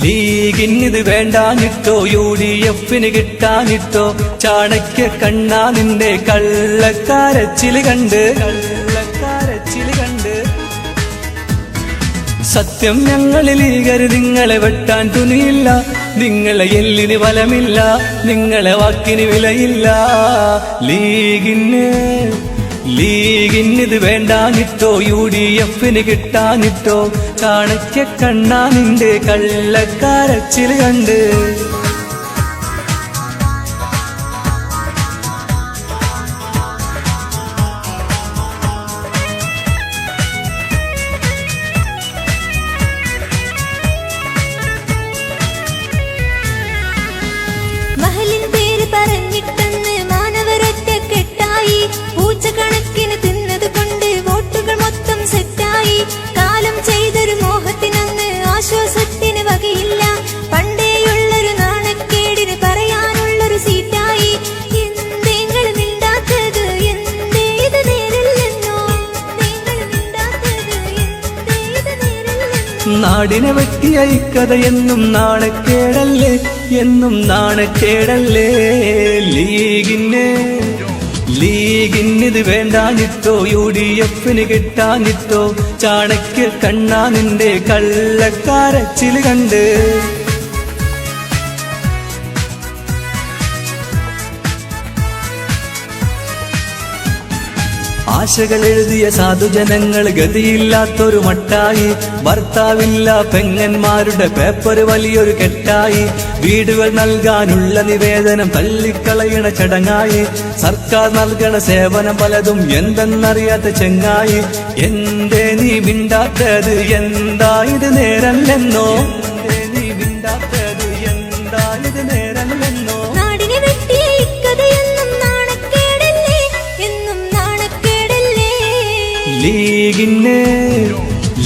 ലീഗിനിത് വേണ്ടാനിട്ടോ UDF-ന് കിട്ടാനിട്ടോ ചാണക്യ കണ്ണാ നിന്റെ കള്ളക്കാരച്ചില് കണ്ട് സത്യം ഞങ്ങളെ ലീഗര് നിങ്ങളെ വെട്ടാൻ തുനിയില്ല, നിങ്ങളെ എല്ലിന് ബലമില്ല, നിങ്ങളെ വാക്കിന് വിലയില്ല. ലീഗിനിത് വേണ്ടാനിട്ടോ UDF-ന് കിട്ടാനിട്ടോ ചാണക്യ കണ്ണാ നിന്റെ കള്ളക്കാരച്ചില് കണ്ട്. മഹലിൻ പേര് പറഞ്ഞിട്ടെന്ന് മാനവരൊറ്റ കെട്ടായി, പൂച്ചക്കണക്കിന് തിന്നത് കൊണ്ട് വോട്ടുകൾ മൊത്തം സെറ്റായി. കാലം ചെയ്തൊരു മോഹത്തിനന്ന് ആശ്വാസത്തിന് വകയില്ല, പണ്ടേയുള്ളൊരു നാണക്കേടിന് പറയാനുള്ളൊരു സീറ്റായി. എന്തേങ്ങൾ മിണ്ടാത്തത്, എന്തേ ഇത് നേരില്ലെന്നോ, നിങ്ങൾ മിണ്ടാത്തത്, എന്തേ ഇത് നേരില്ലെന്നോ. നാടിനെ വെട്ടിയ ഇക്കഥ എന്നും നാണക്കേടല്ലേ, എന്നും നാണക്കേടല്ലേ. ലീഗിനിത് വേണ്ടാനിട്ടോ UDF-ന് കിട്ടാനിട്ടോ ചാണക്യ കണ്ണാ നിന്റെ കള്ളക്കാരച്ചില് കണ്ട്. ആശകൾ എഴുതിയ സാധുജനങ്ങൾ ഗതിയില്ലാത്തൊരു മട്ടായി, ഭർത്താവില്ല പെങ്ങന്മാരുടെ പേപ്പർ വലിയൊരു കെട്ടായി, വീടുകൾ നൽകാനുള്ള നിവേദനം തള്ളിക്കളയണ ചടങ്ങായി, സർക്കാർ നൽകണ സേവനം പലതും എന്തെന്നറിയാത്ത ചെങ്ങായി. എന്തേ നീ മിണ്ടാത്തത്, എന്താ ഇത് നേരല്ലെന്നോ, നീ മിണ്ടാത്തത്, എന്താ ഇത് നേരല്ലെന്നോ. നാടിനെ വെട്ടിയ ഇക്കഥയെന്നും നാണക്കേടല്ലേ, എന്നും നാണക്കേടല്ലേ.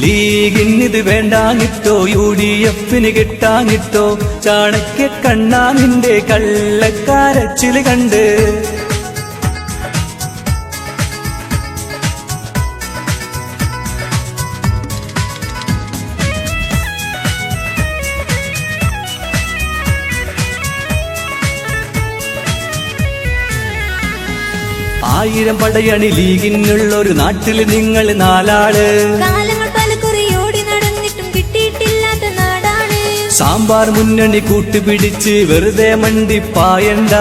ലീഗിനിത് വേണ്ടാനിട്ടോ UDF-ന് കിട്ടാനിട്ടോ ചാണക്യ കണ്ണാ നിന്റെ കള്ളക്കാരച്ചില് കണ്ട്. ആയിരം പടയണി ലീഗിനുള്ളൊരു നാട്ടില് നിങ്ങൾ നാലാള്, കാലങ്ങൾ പലകുറിയോടി നടന്നിട്ടും കിട്ടിയിട്ടില്ലാത്ത നാടാണ്. സാമ്പാർ മുന്നണി കൂട്ടുപിടിച്ച് വെറുതെ മണ്ടിപ്പായണ്ട,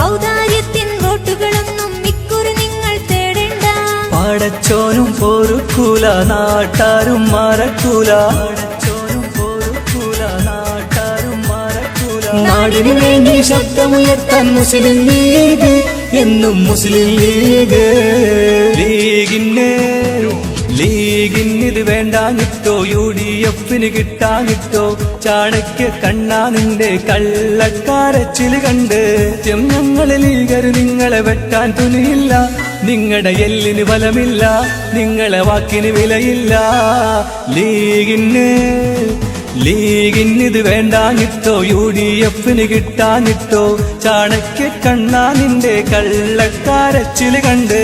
ഔദാര്യത്തിൻ വോട്ടുകളൊന്നും ഇക്കുറി നിങ്ങൾ തേടണ്ട. പടച്ചോനും പൊറുക്കൂല, നാട്ടാരും മറക്കൂല, നാടിനു വേണ്ടി ശബ്ദമുയർത്താൻ മുസ്ലിം ലീഗ്, എന്നും മുസ്ലിം ലീഗ്. ലീഗിനിത് വേണ്ടാനിട്ടോ UDF-ന് കിട്ടാനിട്ടോ ചാണക്യ കണ്ണാ നിന്റെ കള്ളക്കാരച്ചില് കണ്ട്. ഞങ്ങളെ ലീഗര് നിങ്ങളെ വെട്ടാൻ തുനിയില്ല, നിങ്ങളുടെ എല്ലിന് ബലമില്ല, നിങ്ങളെ വാക്കിന് വിലയില്ല. ലീഗിനിത് വേണ്ടാനിട്ടോ UDF-ന് കിട്ടാനിട്ടോ ചാണക്യ കണ്ണാ നിന്റെ കള്ളക്കാരച്ചില് കണ്ട്.